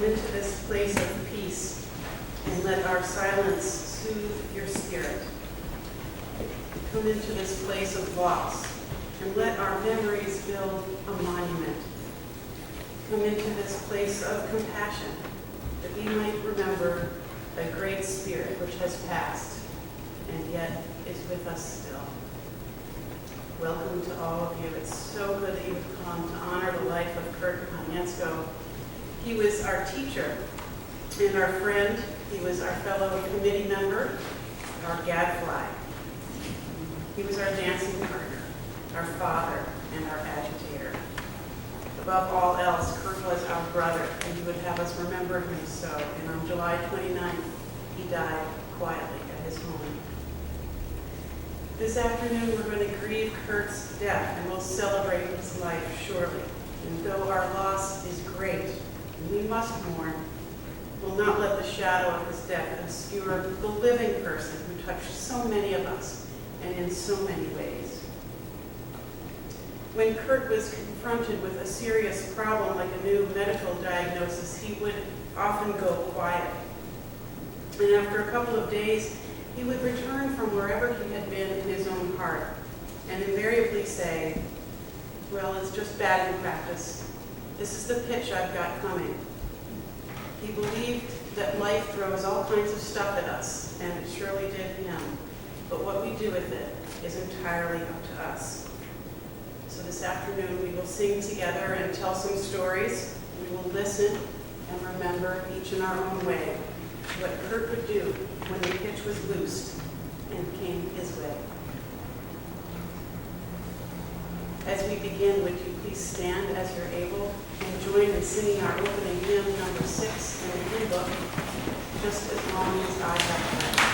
Come into this place of peace and let our silence soothe your spirit. Come into this place of loss and let our memories build a monument. Come into this place of compassion that we might remember a great spirit which has passed and yet is with us still. Welcome to all of you. It's so good that you've come to honor the life of Konietzko. He was our teacher and our friend. He was our fellow committee member, our gadfly. He was our dancing partner, our father, and our agitator. Above all else, Kurt was our brother, and he would have us remember him so. And on July 29th, he died quietly at his home. This afternoon, we're going to grieve Kurt's death, and we'll celebrate his life, surely. And though our loss is great, and we must mourn, we'll not let the shadow of his death obscure the living person who touched so many of us, and in so many ways. When Kurt was confronted with a serious problem like a new medical diagnosis, he would often go quiet. And after a couple of days, he would return from wherever he had been in his own heart and invariably say, "Well, it's just batting practice. This is the pitch I've got coming." He believed that life throws all kinds of stuff at us, and it surely did him. But what we do with it is entirely up to us. So this afternoon we will sing together and tell some stories. We will listen and remember each in our own way what Kurt would do when the pitch was loosed and came his way. As we begin, would you please stand as you're able and join in singing our opening hymn, number 6 in the hymn book, Just as Long as I Have Breath.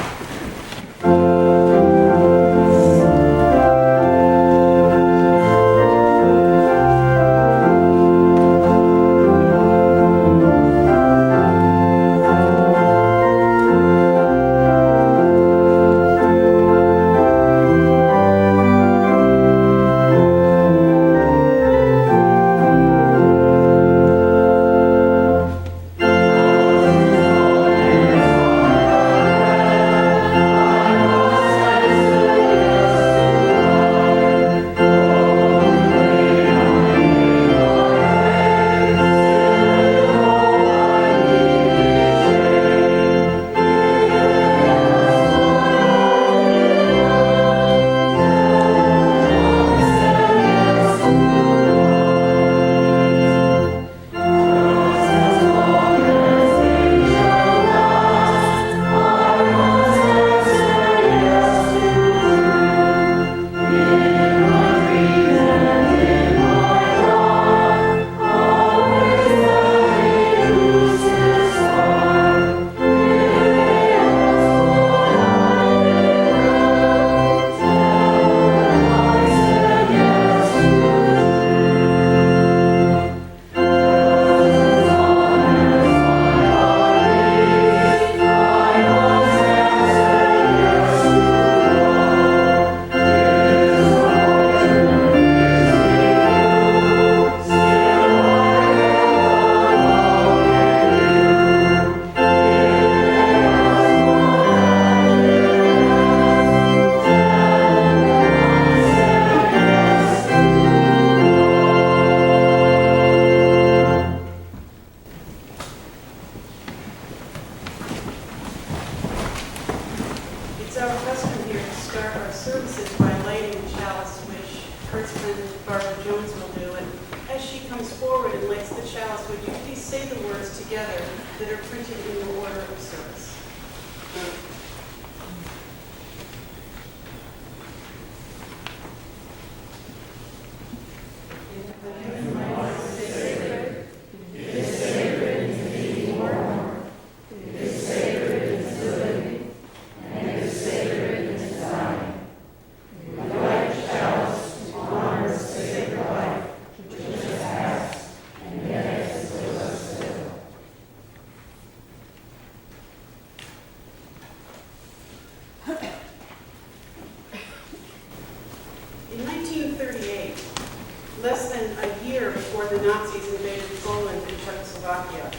Less than a year before the Nazis invaded Poland and Czechoslovakia,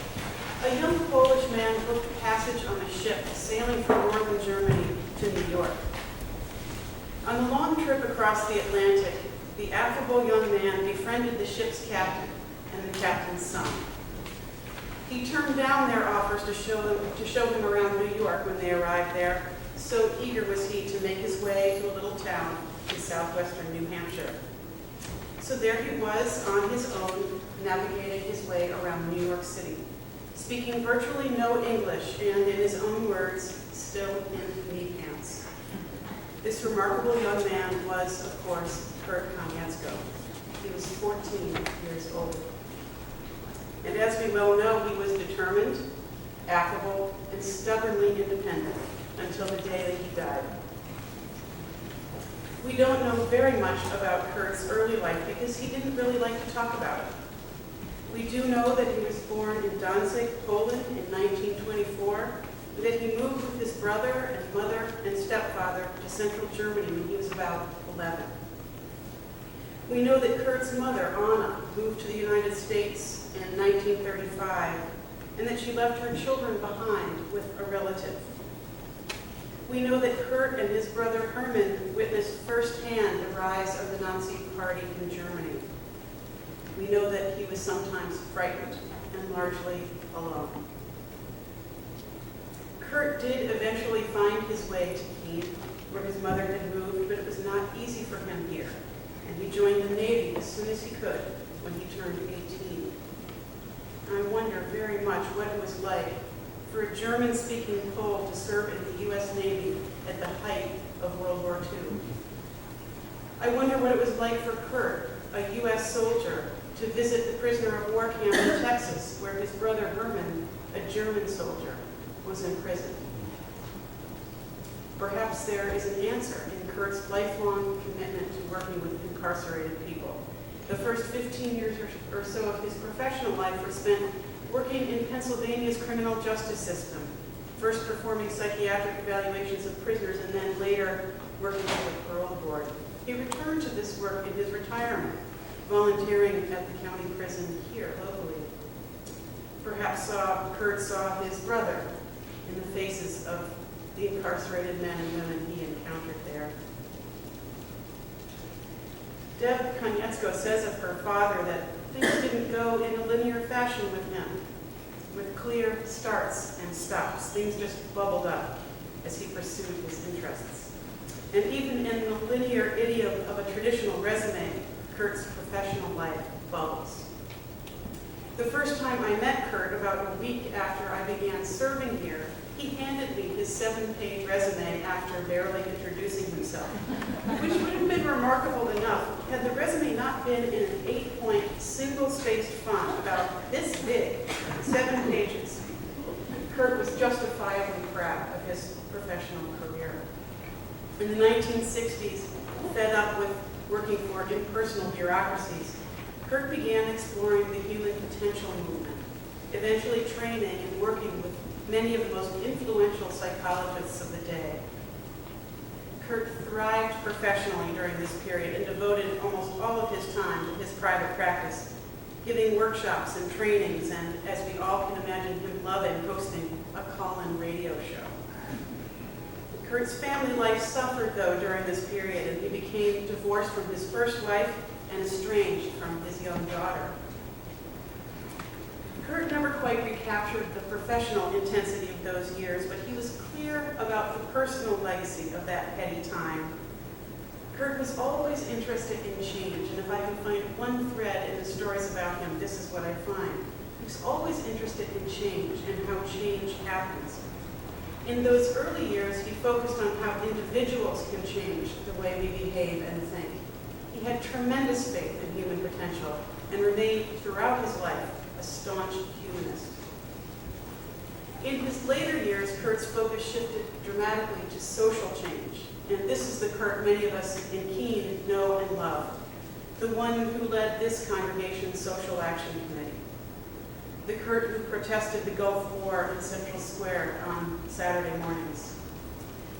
A young Polish man booked passage on a ship sailing from northern Germany to New York. On the long trip across the Atlantic, the affable young man befriended the ship's captain and the captain's son. He turned down their offers to show him around New York when they arrived there, so eager was he to make his way to a little town in southwestern New Hampshire. So there he was on his own, navigating his way around New York City, speaking virtually no English and, in his own words, still in knee pants. This remarkable young man was, of course, Kurt Konietzko. He was 14 years old. And as we well know, he was determined, affable, and stubbornly independent until the day that he died. We don't know very much about Kurt's early life because he didn't really like to talk about it. We do know that he was born in Danzig, Poland in 1924, and that he moved with his brother and mother and stepfather to central Germany when he was about 11. We know that Kurt's mother, Anna, moved to the United States in 1935, and that she left her children behind with a relative. We know that Kurt and his brother Hermann witnessed firsthand the rise of the Nazi Party in Germany. We know that he was sometimes frightened and largely alone. Kurt did eventually find his way to Kiel, where his mother had moved, but it was not easy for him here, and he joined the Navy as soon as he could when he turned 18. I wonder very much what it was like for a German-speaking Pole to serve in the U.S. Navy at the height of World War II. I wonder what it was like for Kurt, a U.S. soldier, to visit the prisoner of war camp in Texas, where his brother Hermann, a German soldier, was imprisoned. Perhaps there is an answer in Kurt's lifelong commitment to working with incarcerated people. The first 15 years or so of his professional life were spent working in Pennsylvania's criminal justice system, first performing psychiatric evaluations of prisoners and then later working with the parole board. He returned to this work in his retirement, volunteering at the county prison here locally. Perhaps Kurt saw his brother in the faces of the incarcerated men and women he encountered there. Deb Konietzko says of her father that things didn't go in a linear fashion with him, with clear starts and stops. Things just bubbled up as he pursued his interests. And even in the linear idiom of a traditional resume, Kurt's professional life bubbles. The first time I met Kurt, about a week after I began serving here, he handed me his 7-page resume after barely introducing himself, which would have been remarkable enough had the resume not been in an 8-point, single-spaced font about this big, 7 pages. Kurt was justifiably proud of his professional career. In the 1960s, fed up with working for impersonal bureaucracies, Kurt began exploring the human potential movement, eventually training and working with many of the most influential psychologists of the day. Kurt thrived professionally during this period and devoted almost all of his time to his private practice, giving workshops and trainings, and as we all can imagine him loving, hosting a call-in radio show. Kurt's family life suffered, though, during this period, and he became divorced from his first wife and estranged from his young daughter. Kurt never quite recaptured the professional intensity of those years, but he was clear about the personal legacy of that heady time. Kurt was always interested in change, and if I can find one thread in the stories about him, this is what I find. He was always interested in change and how change happens. In those early years, he focused on how individuals can change the way we behave and think. He had tremendous faith in human potential and remained throughout his life a staunch humanist. In his later years, Kurt's focus shifted dramatically to social change, and this is the Kurt many of us in Keene know and love, the one who led this congregation's Social Action Committee, the Kurt who protested the Gulf War in Central Square on Saturday mornings,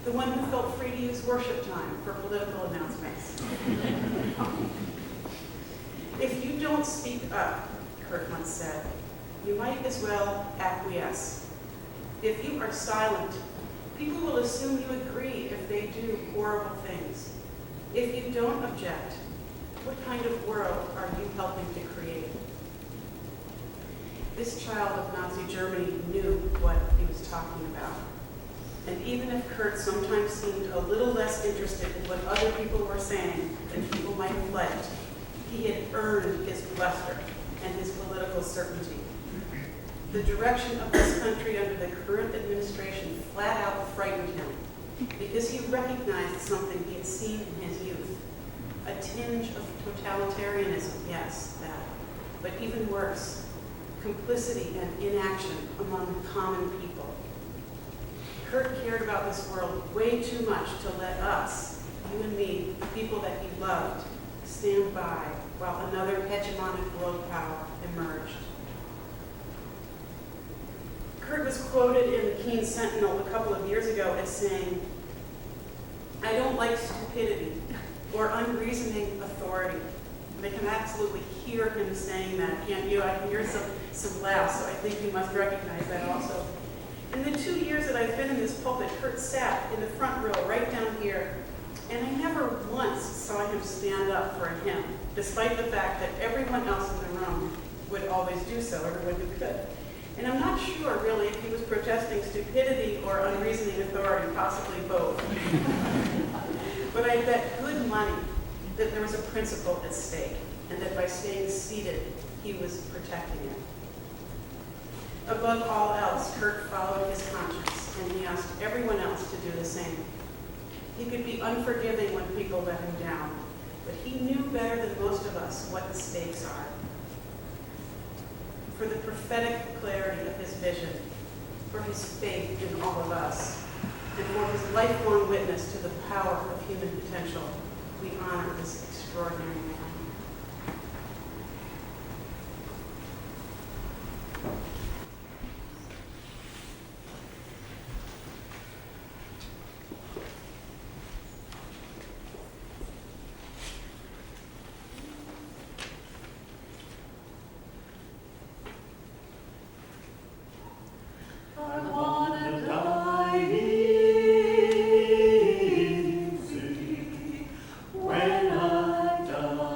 the one who felt free to use worship time for political announcements. If you don't speak up, Kurt once said, you might as well acquiesce. If you are silent, people will assume you agree if they do horrible things. If you don't object, what kind of world are you helping to create? This child of Nazi Germany knew what he was talking about. And even if Kurt sometimes seemed a little less interested in what other people were saying than people might have liked, he had earned his bluster and his political certainty. The direction of this country under the current administration flat out frightened him because he recognized something he had seen in his youth. A tinge of totalitarianism, yes, that, but even worse, complicity and inaction among common people. Kurt cared about this world way too much to let us, you and me, the people that he loved, stand by while another hegemonic world power emerged. Kurt was quoted in the Keene Sentinel a couple of years ago as saying, "I don't like stupidity or unreasoning authority." And I can absolutely hear him saying that, can't you? I can hear some laughs, so I think you must recognize that also. In the 2 years that I've been in this pulpit, Kurt sat in the front row right down here, and I never once saw him stand up for a hymn, despite the fact that everyone else in the room would always do so, everyone who could. And I'm not sure, really, if he was protesting stupidity or unreasoning authority, possibly both. But I bet good money that there was a principle at stake, and that by staying seated, he was protecting it. Above all else, Kurt followed his conscience, and he asked everyone else to do the same. He could be unforgiving when people let him down, but he knew better than most of us what the stakes are. For the prophetic clarity of his vision, for his faith in all of us, and for his lifelong witness to the power of human potential, we honor this extraordinary man. wanna die easy when I die.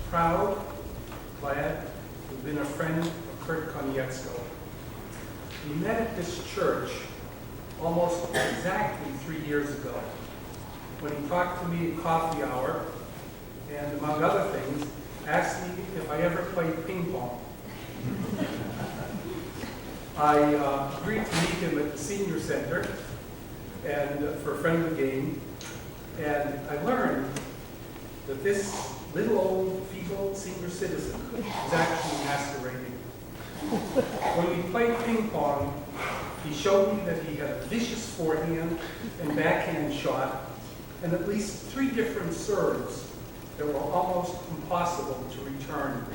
proud, glad to have been a friend of Kurt Konietzko. We met at this church almost exactly 3 years ago when he talked to me at coffee hour and, among other things, asked me if I ever played ping pong. I agreed to meet him at the senior center and for a friendly game, and I learned that this little old feeble senior citizen was actually masquerading. When we played ping pong, he showed me that he had a vicious forehand and backhand shot, and at least 3 different serves that were almost impossible to return.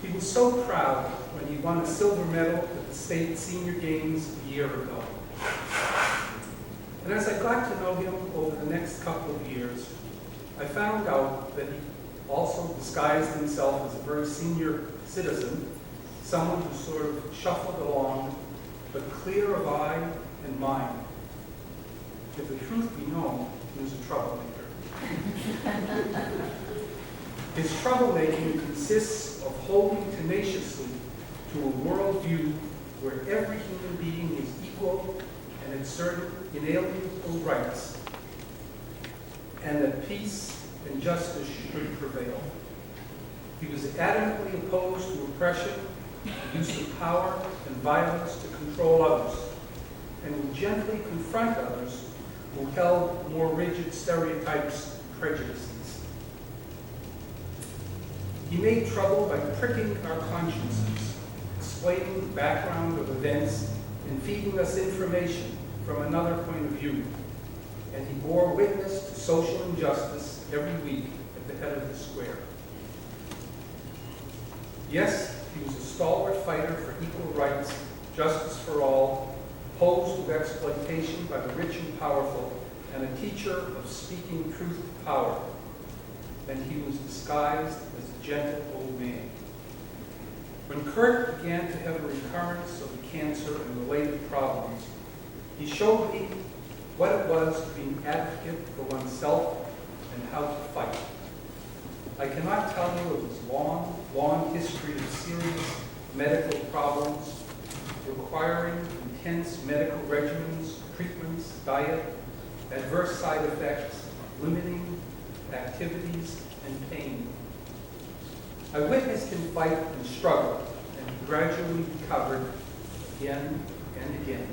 He was so proud when he won a silver medal at the state senior games a year ago. And as I got to know him over the next couple of years, I found out that he also disguised himself as a very senior citizen, someone who sort of shuffled along, but clear of eye and mind. If the truth be known, he was a troublemaker. His troublemaking consists of holding tenaciously to a worldview where every human being is equal and had certain inalienable rights, and that peace and justice should prevail. He was adamantly opposed to oppression, the use of power and violence to control others, and would gently confront others who held more rigid stereotypes and prejudices. He made trouble by pricking our consciences, explaining the background of events, and feeding us information from another point of view. And he bore witness to social injustice every week at the head of the square. Yes, he was a stalwart fighter for equal rights, justice for all, opposed to exploitation by the rich and powerful, and a teacher of speaking truth to power. And he was disguised as a gentle old man. When Kurt began to have a recurrence of the cancer and related problems, he showed me what it was to be an advocate for oneself and how to fight. I cannot tell you of his long, long history of serious medical problems requiring intense medical regimens, treatments, diet, adverse side effects, limiting activities, and pain. I witnessed him fight and struggle, and he gradually recovered again and again.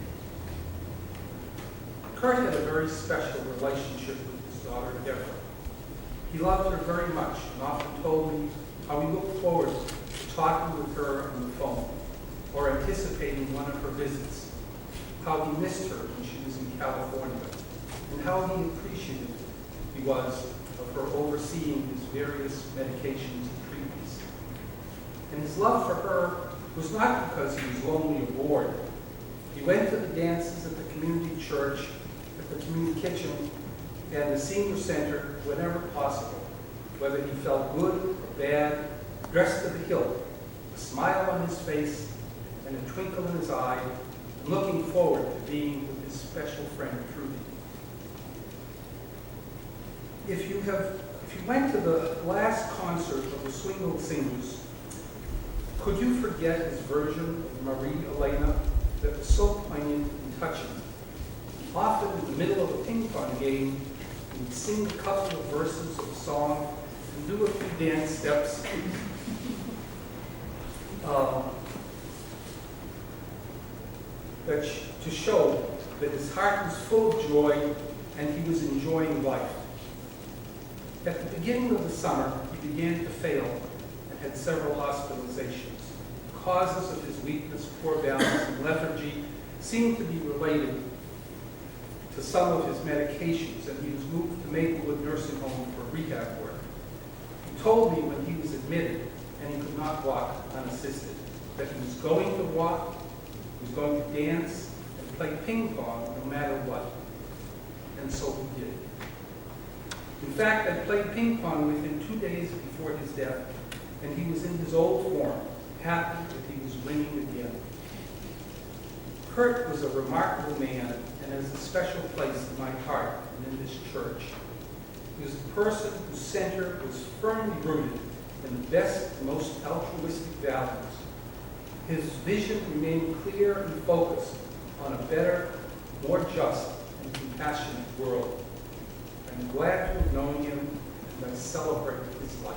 Kurt had a very special relationship with his daughter, Deborah. He loved her very much and often told me how he looked forward to talking with her on the phone or anticipating one of her visits, how he missed her when she was in California, and how he appreciative he was of her overseeing his various medications and treatments. And his love for her was not because he was lonely or bored. He went to the dances at the community church, at the community kitchen, and the senior center whenever possible, whether he felt good or bad, dressed to the hilt, a smile on his face and a twinkle in his eye, and looking forward to being with his special friend Trudy. If you went to the last concert of the Swingle Singers, could you forget his version of Marie Elena that was so poignant and touching? Often in the middle of a ping pong game, he would sing a couple of verses of a song and do a few dance steps. To show that his heart was full of joy and he was enjoying life. At the beginning of the summer, he began to fail and had several hospitalizations. The causes of his weakness, poor balance, and lethargy seemed to be related to some of his medications, and he was moved to Maplewood Nursing Home for rehab work. He told me when he was admitted and he could not walk unassisted that he was going to walk, he was going to dance, and play ping pong no matter what. And so he did. In fact, I played ping pong with him 2 days before his death, and he was in his old form, happy that he was winning again. Kurt was a remarkable man and has a special place in my heart and in this church. He was a person whose center was firmly rooted in the best and most altruistic values. His vision remained clear and focused on a better, more just, and compassionate world. I'm glad to have known him, and I celebrate his life.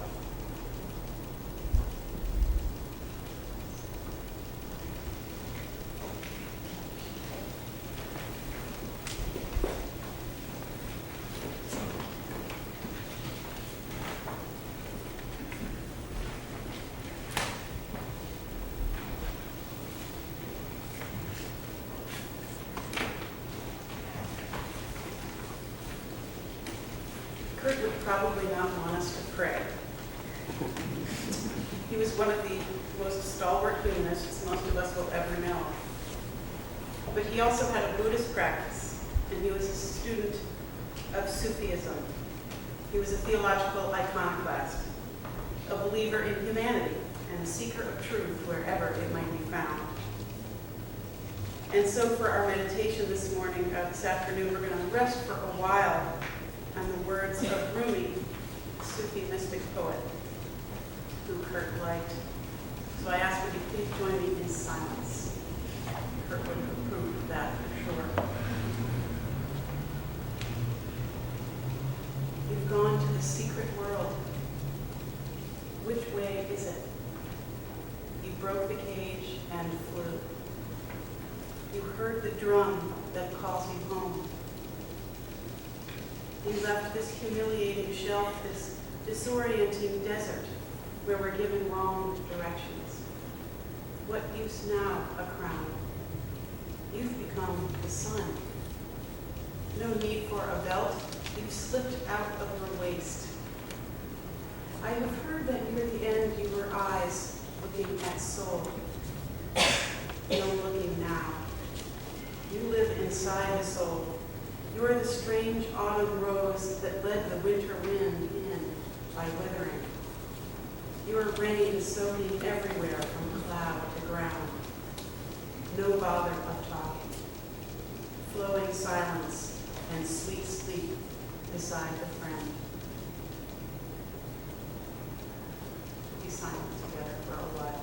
Kurt would probably not want us to pray. He was one of the most stalwart humanists most of us will ever know. But he also had a Buddhist practice, and he was a student of Sufism. He was a theological iconoclast, a believer in humanity, and a seeker of truth wherever it might be found. And so for our meditation this morning, this afternoon, we're going to rest for a while on the words of Rumi, Sufi mystic poet, who Kurt liked. So I ask, would you please join me in silence? Kurt would approve of that for sure. You've gone to the secret world. Which way is it? You broke the cage and flew. You heard the drum that calls you home. You left this humiliating shelf, this disorienting desert where we're given wrong directions. What use now, a crown? You've become the sun. No need for a belt. You've slipped out of your waist. I have heard that near the end you were eyes looking at soul. No looking now. You live inside the soul. You are the strange autumn rose that led the winter wind in by withering. You are rain soaking everywhere from cloud to ground. No bother of talking. Flowing silence and sweet sleep beside the friend. Be silent together for a while.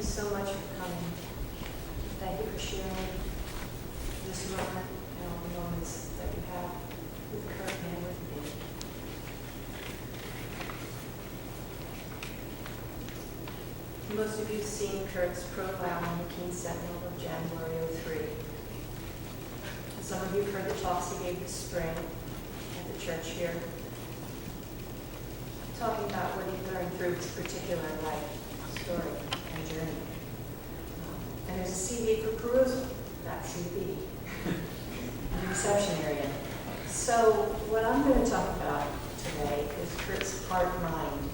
you so much for coming. Thank you for sharing this moment and all the moments that you have with Kurt and with me. Most of you have seen Kurt's profile on the Keene Sentinel of January '03. Some of you have heard the talks he gave this spring at the church here, talking about what he learned through his particular life story and journey. And there's a CD for perusal, that CD, in the reception area. So what I'm going to talk about today is Kurt's heart mind.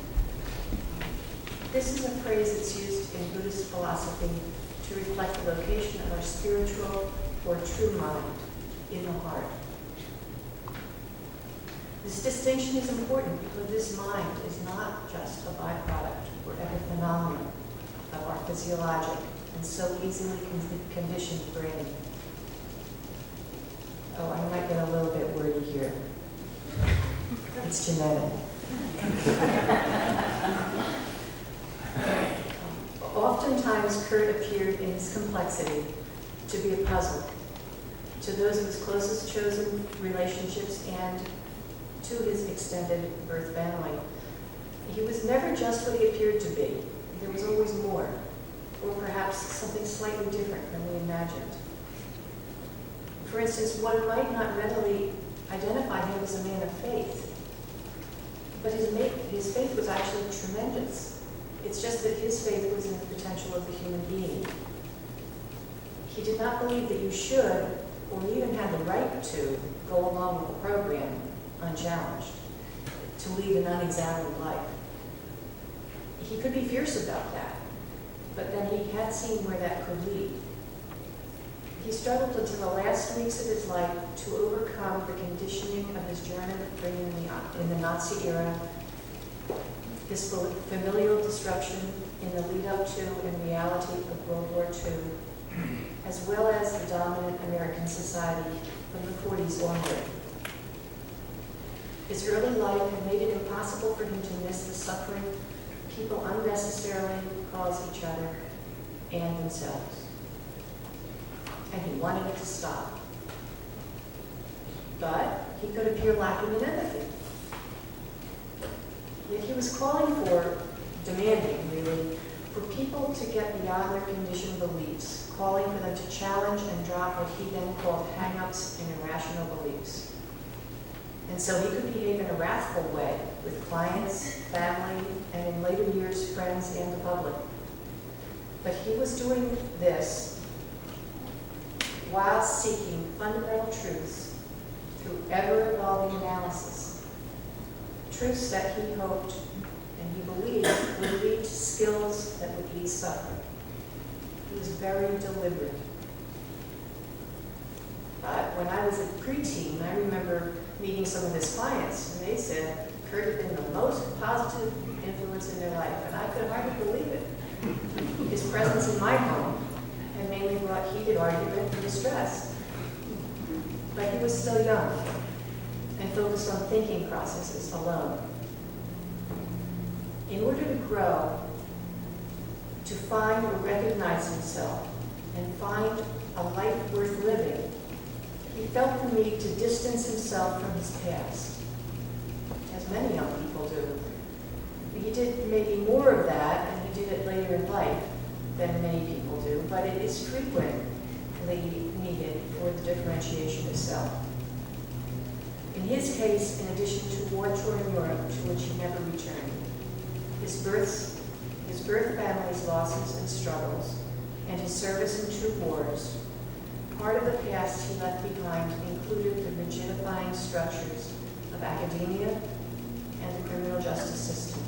This is a phrase that's used in Buddhist philosophy to reflect the location of our spiritual or true mind in the heart. This distinction is important because this mind is not just a byproduct or epiphenomenon of our physiologic and so easily conditioned brain. Oh, I might get a little bit wordy here. It's genetic. Oftentimes, Kurt appeared in his complexity to be a puzzle to those of his closest chosen relationships and to his extended birth family. He was never just what he appeared to be. There was always more, or perhaps something slightly different than we imagined. For instance, one might not readily identify him as a man of faith, but his faith was actually tremendous. It's just that his faith was in the potential of the human being. He did not believe that you should, or even had the right to, go along with the program unchallenged, to lead an unexamined life. He could be fierce about that, but then he had seen where that could lead. He struggled until the last weeks of his life to overcome the conditioning of his German upbringing in the Nazi era, his familial disruption in the lead-up to and reality of World War II, as well as the dominant American society from the 40s onward. His early life had made it impossible for him to miss the suffering people unnecessarily cause each other and themselves. And he wanted it to stop. But he could appear lacking in empathy. Yet he was calling for, demanding really, for people to get beyond their conditioned beliefs, calling for them to challenge and drop what he then called hang-ups and irrational beliefs. And so he could behave in a wrathful way with clients, family, and in later years, friends and the public. But he was doing this while seeking fundamental truths through ever-evolving analysis. Truths that he hoped and he believed would lead to skills that would ease suffering. He was very deliberate. But when I was a preteen, I remember meeting some of his clients, and they said Kurt had been the most positive influence in their life, and I could hardly believe it. His presence in my home had mainly brought heated argument and distress. But he was still young and focused on thinking processes alone. In order to grow, to find or recognize himself, and find a life worth living, he felt the need to distance himself from his past, as many young people do. He did maybe more of that, and he did it later in life than many people do, but it is frequently needed for the differentiation of self. In his case, in addition to war-torn Europe, to which he never returned, his birth family's losses and struggles, and his service in two wars, part of the past he left behind included the rigidifying structures of academia and the criminal justice system.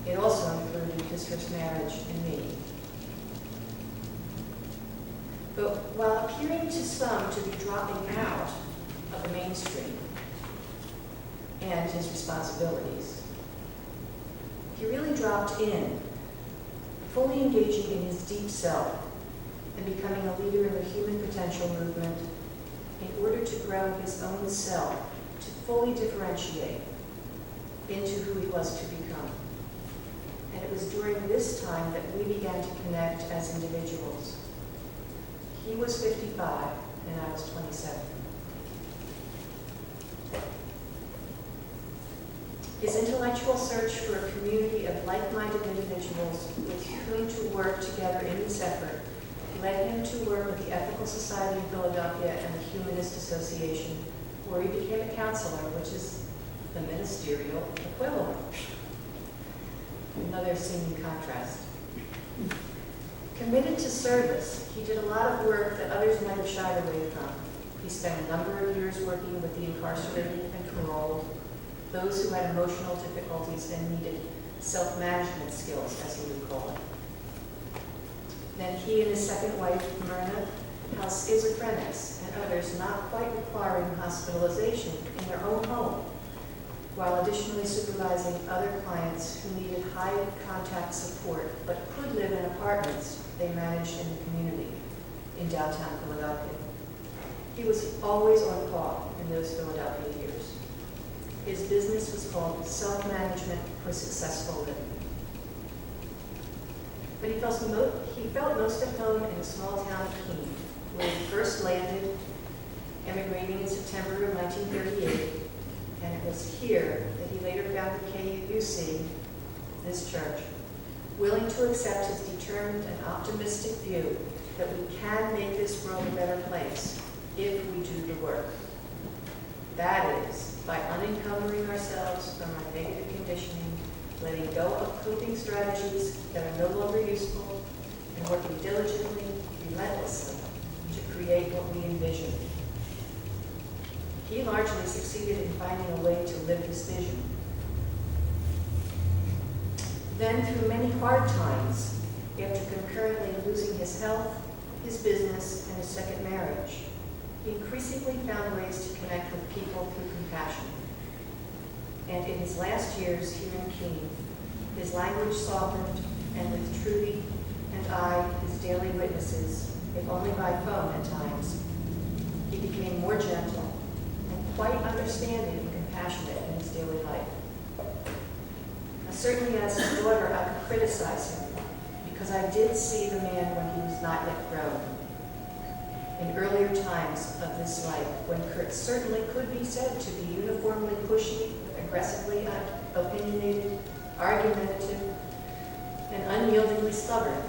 It also included his first marriage and me. But while appearing to some to be dropping out of the mainstream and his responsibilities, he really dropped in, fully engaging in his deep self and becoming a leader in the human potential movement in order to grow his own self, to fully differentiate into who he was to become. And it was during this time that we began to connect as individuals. He was 55 and I was 27. His intellectual search for a community of like-minded individuals with whom to work together in this effort led him to work with the Ethical Society of Philadelphia and the Humanist Association, where he became a counselor, which is the ministerial equivalent. Another seeming contrast. Committed to service, he did a lot of work that others might have shied away from. He spent a number of years working with the incarcerated and paroled, those who had emotional difficulties and needed self-management skills, as he would call it. Then he and his second wife, Myrna, housed schizophrenics and others not quite requiring hospitalization in their own home, while additionally supervising other clients who needed high-contact support but could live in apartments they managed in the community in downtown Philadelphia. He was always on call in those Philadelphia years. His business was called Self-Management for Successful Living. But he felt most at home in the small town of Keene, where he first landed, emigrating in September of 1938, and it was here that he later founded KUC, this church, willing to accept his determined and optimistic view that we can make this world a better place if we do the work. That is, by unencumbering ourselves from our negative conditioning, letting go of coping strategies that are no longer useful, and working diligently, relentlessly, to create what we envision. He largely succeeded in finding a way to live his vision. Then, through many hard times, after concurrently losing his health, his business, and his second marriage, he increasingly found ways to connect with people through compassion. And in his last years here in Keene, his language softened, and with Trudy and I, his daily witnesses, if only by phone at times, he became more gentle and quite understanding and compassionate in his daily life. Now, certainly as his daughter, I could criticize him, because I did see the man when he was not yet grown. In earlier times of this life, when Kurt certainly could be said to be uniformly pushy, aggressively opinionated, argumentative, and unyieldingly stubborn,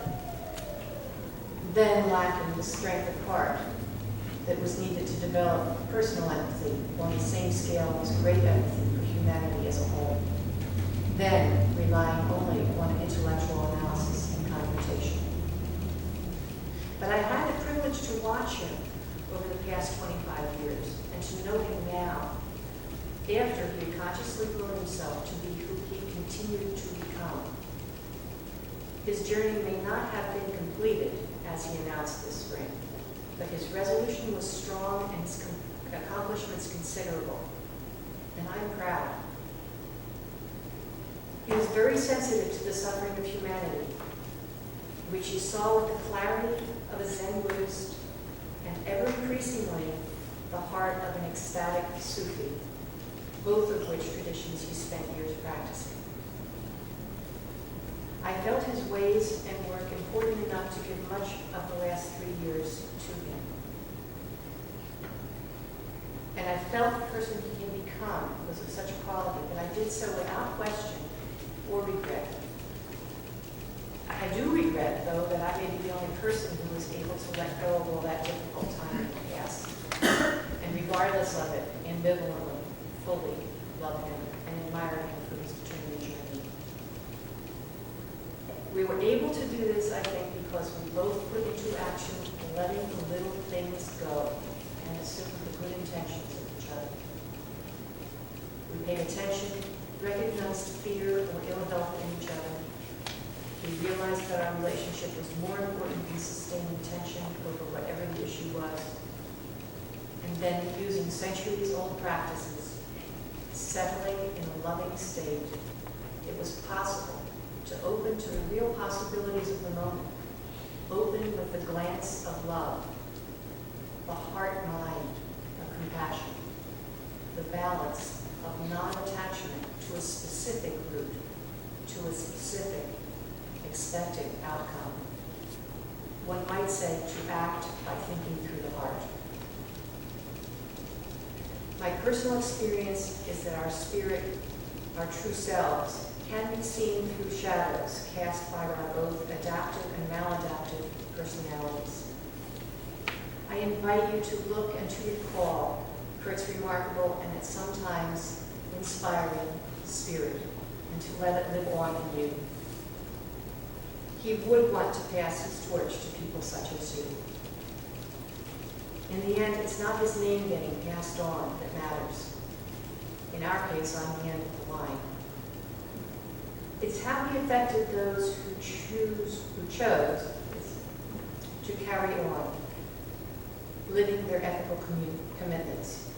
then lacking the strength of heart that was needed to develop personal empathy on the same scale as great empathy for humanity as a whole, then relying only on intellectual analysis and confrontation. But I had the privilege to watch him over the past 25 years and to know him now, after he had consciously grown himself to be who he continued to become. His journey may not have been completed as he announced this spring, but his resolution was strong and his accomplishments considerable, and I'm proud. He was very sensitive to the suffering of humanity, which he saw with the clarity of a Zen Buddhist and ever increasingly the heart of an ecstatic Sufi, both of which traditions he spent years practicing. I felt his ways and work important enough to give much of the last 3 years to him. And I felt the person he had become was of such quality that I did so without question or regret. I do regret, though, that I may be the only person who was able to let go of all that difficult time in the past. And regardless of it, ambivalently, fully love him and admire him for his determined journey. We were able to do this, I think, because we both put into action letting the little things go and assumed the good intentions of each other. We paid attention, recognized fear or ill health in each other. We realized that our relationship was more important than sustaining tension over whatever the issue was. And then, using centuries-old practices, settling in a loving state, it was possible to open to the real possibilities of the moment, open with the glance of love, the heart-mind of compassion, the balance of non-attachment to a specific route, to a specific, expected outcome. One might say to act by thinking through the heart. My personal experience is that our spirit, our true selves, can be seen through shadows cast by our both adaptive and maladaptive personalities. I invite you to look and to recall Kurt's remarkable and at sometimes inspiring spirit, and to let it live on in you. He would want to pass his torch to people such as you. In the end, it's not his name getting passed on that matters. In our case, on the end of the line. It's how he affected those who chose to carry on, living their ethical commitments.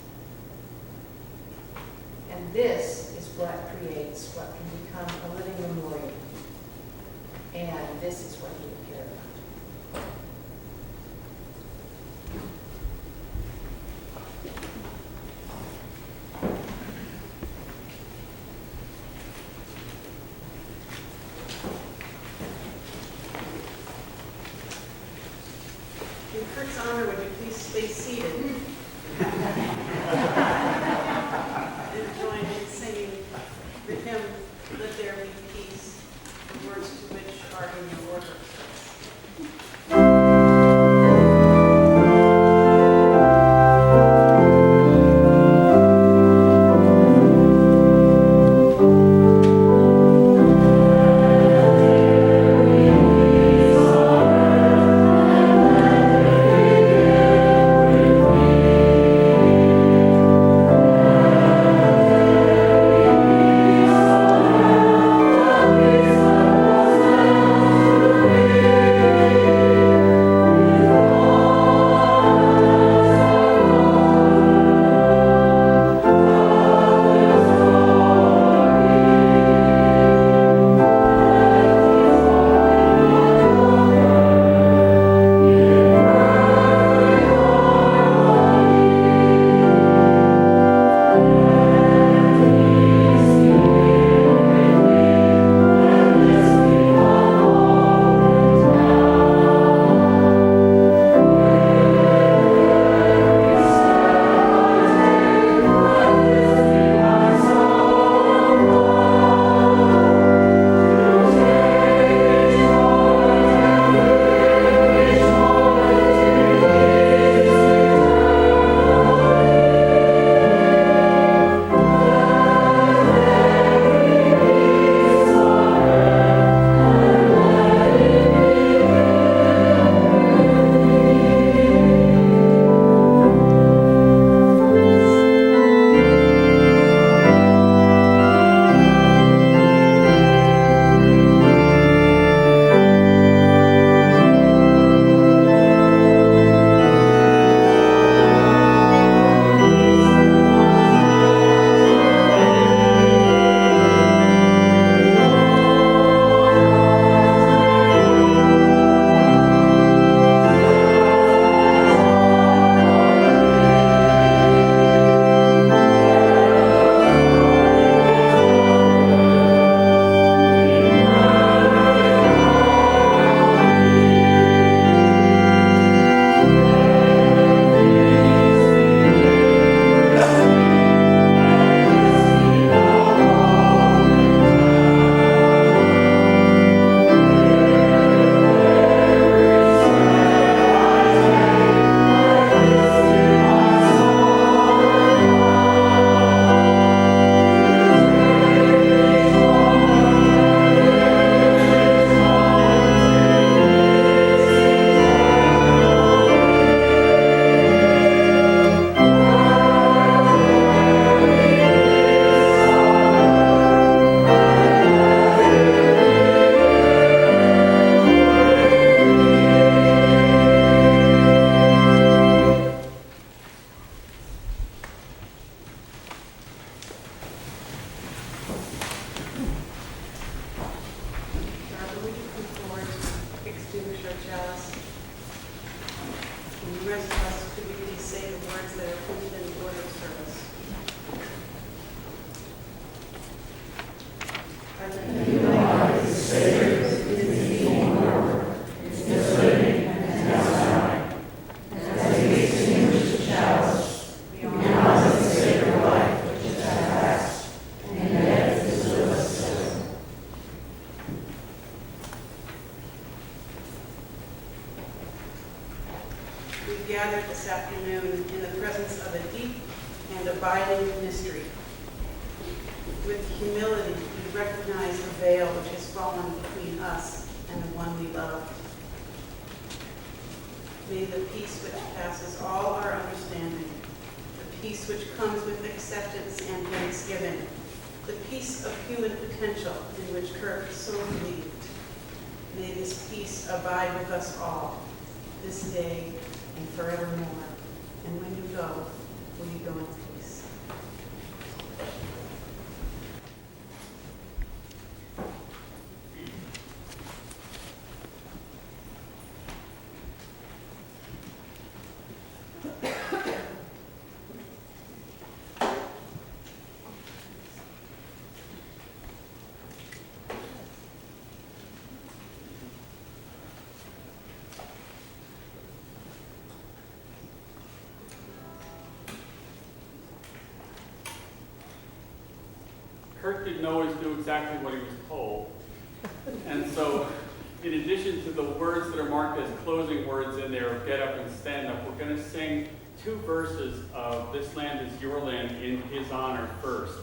And this is what creates what can become a living memorial. And this is what he would care about. In Kurt's honor, would you please stay seated and join in singing the hymn, Let There Be Peace, the words to which are in your order. Amen. we've gathered this afternoon in the presence of a deep and abiding mystery. With humility, we recognize the veil which has fallen between us and the one we love. May the peace which passes all our understanding, the peace which comes with acceptance and thanksgiving, the peace of human potential in which Kirk so believed, may this peace abide with us all, this day and forevermore. And when you go, will you go in peace? Kirk didn't always do exactly what he was told. And so, in addition to the words that are marked as closing words in there, get up and stand up, we're going to sing 2 verses of This Land Is Your Land in his honor first.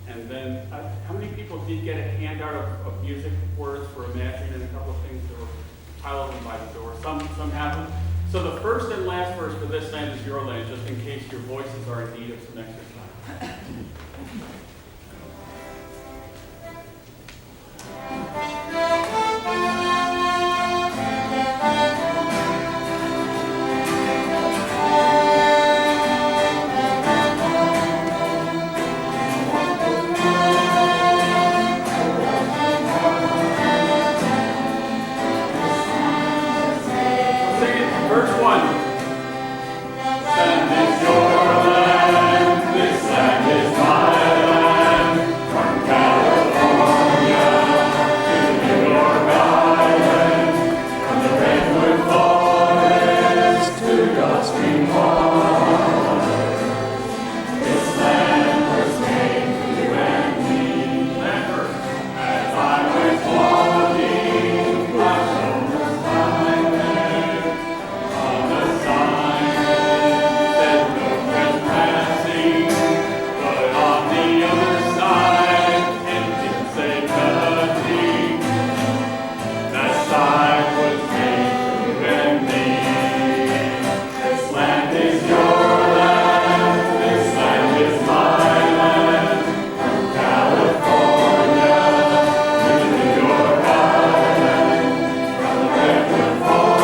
And then, how many people did get a handout of music words for Imagine and a couple of things that were piled in by the door? Some haven't. So the first and last verse for This Land Is Your Land, just in case your voices are in need of some exercise. Verse 1. Land is your land, this land is my land. From California to New York Island, from the redwood forest to Gulf Stream waters. This land was made for you and me. Land first. As I went walking, I showed us my land. On the sign said no trespassing, but on the other side it didn't say nothing. That sign was made for you and me. This land is your land, this land is my land. From California to New York Island, from the redwood forest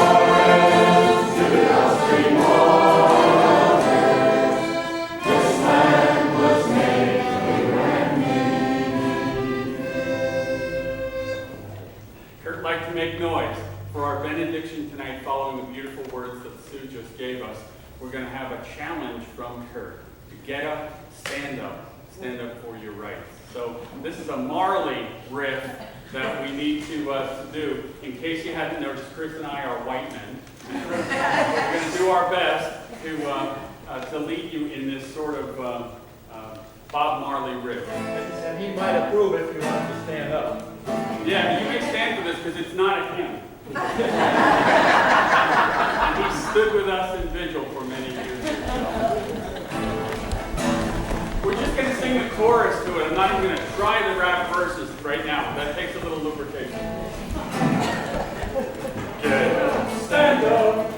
to the Gulf Stream waters. This land was made for you and me. Kurt liked to make noise. For our benediction tonight, following the beautiful words that Sue just gave us, we're going to have a challenge from Kurt to get up, stand up for your rights. So this is a Marley riff that we need to do. In case you hadn't noticed, Chris and I are white men. We're going to do our best to lead you in this sort of Bob Marley riff. And he might approve it if you want to stand up. Yeah, you may stand for this because it's not a hymn. And he stood with us in vigil for many years. We're just going to sing the chorus to it. I'm not even going to try to rap verses right now. That takes a little lubrication. Get up, stand up.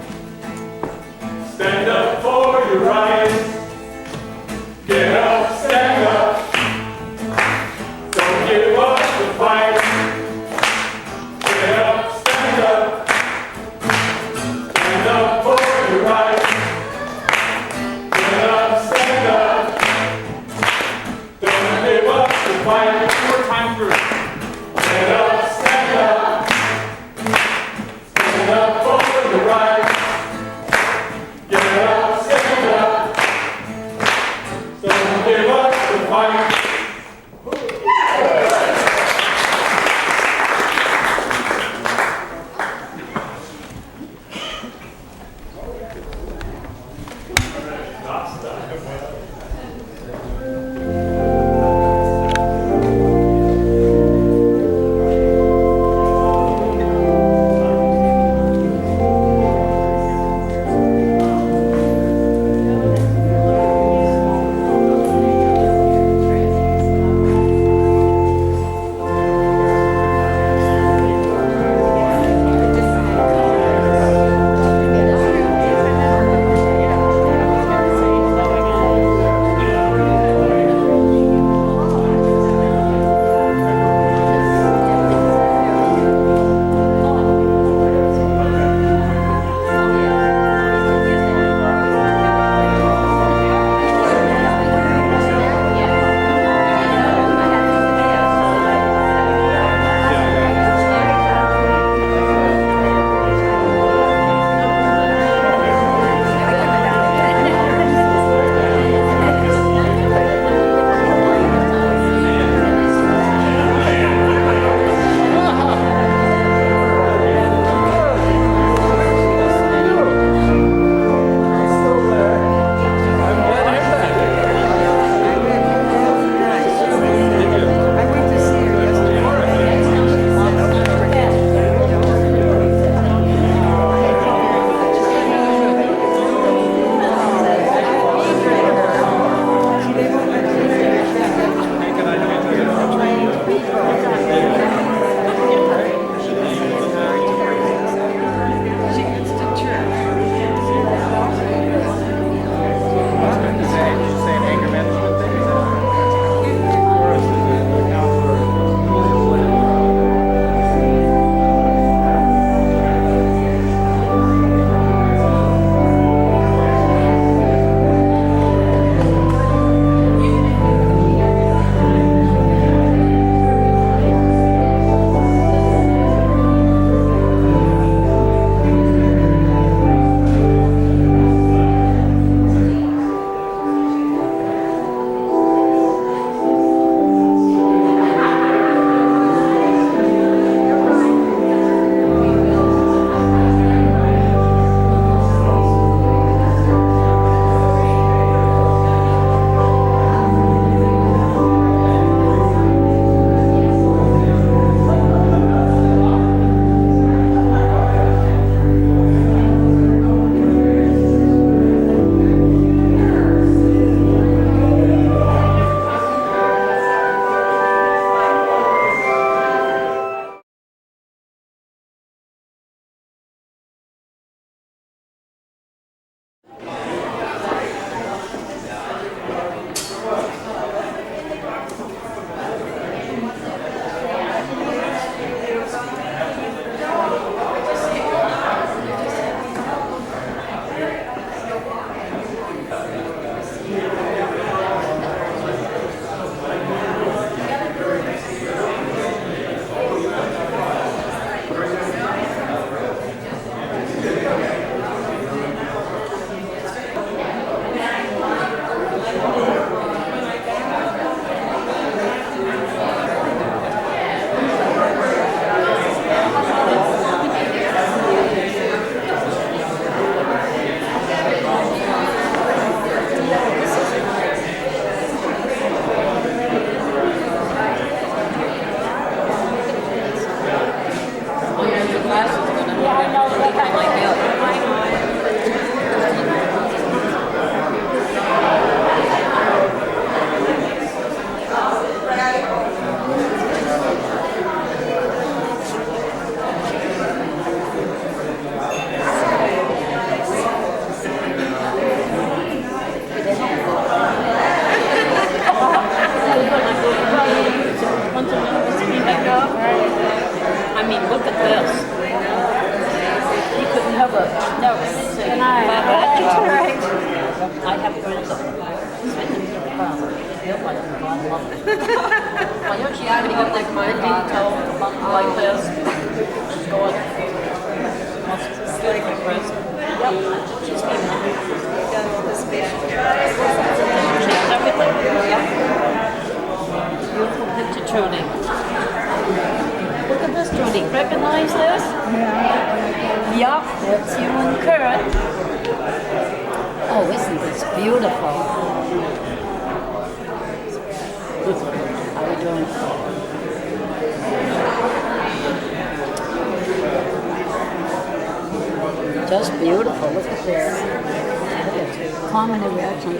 Stand up for your rights. Get up, stand up. Don't give up the fight. Get up, stand up. Stand up for your rights. Get up, stand up. Don't give up the fight. One more time through. Get up. I mean, look at this. You couldn't have a no. And I have friends that spend them in the farm. They're like the bottom of it. Why don't you have got like my detail like this? She's going. Just like a present. Yep. She's got all this vision. She's everything. Yep. Beautiful picture, Trudy. Look at this, Trudy. Recognize this? Yeah. Yup, that's you and Kurt. Oh, isn't this beautiful? How are you doing? Just beautiful. Look at this. Look at common reaction.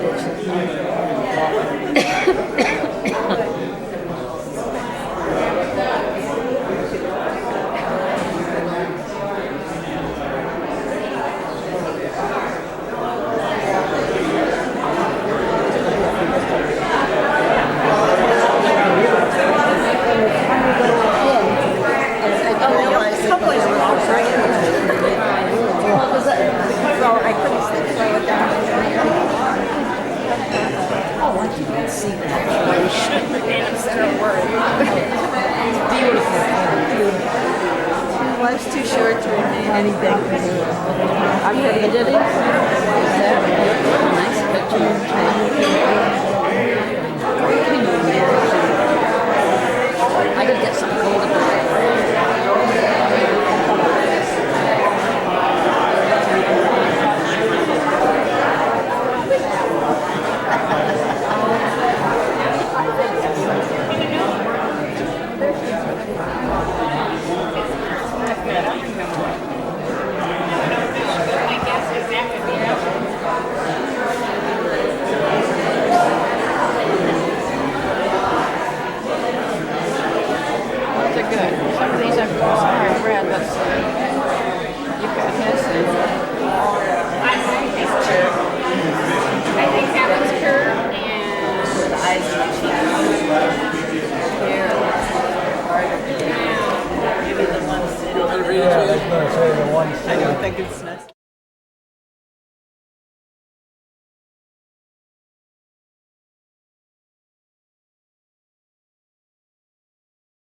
Life's too short to remain anything. I'm going to did it. Nice picture. I gotta get some cold.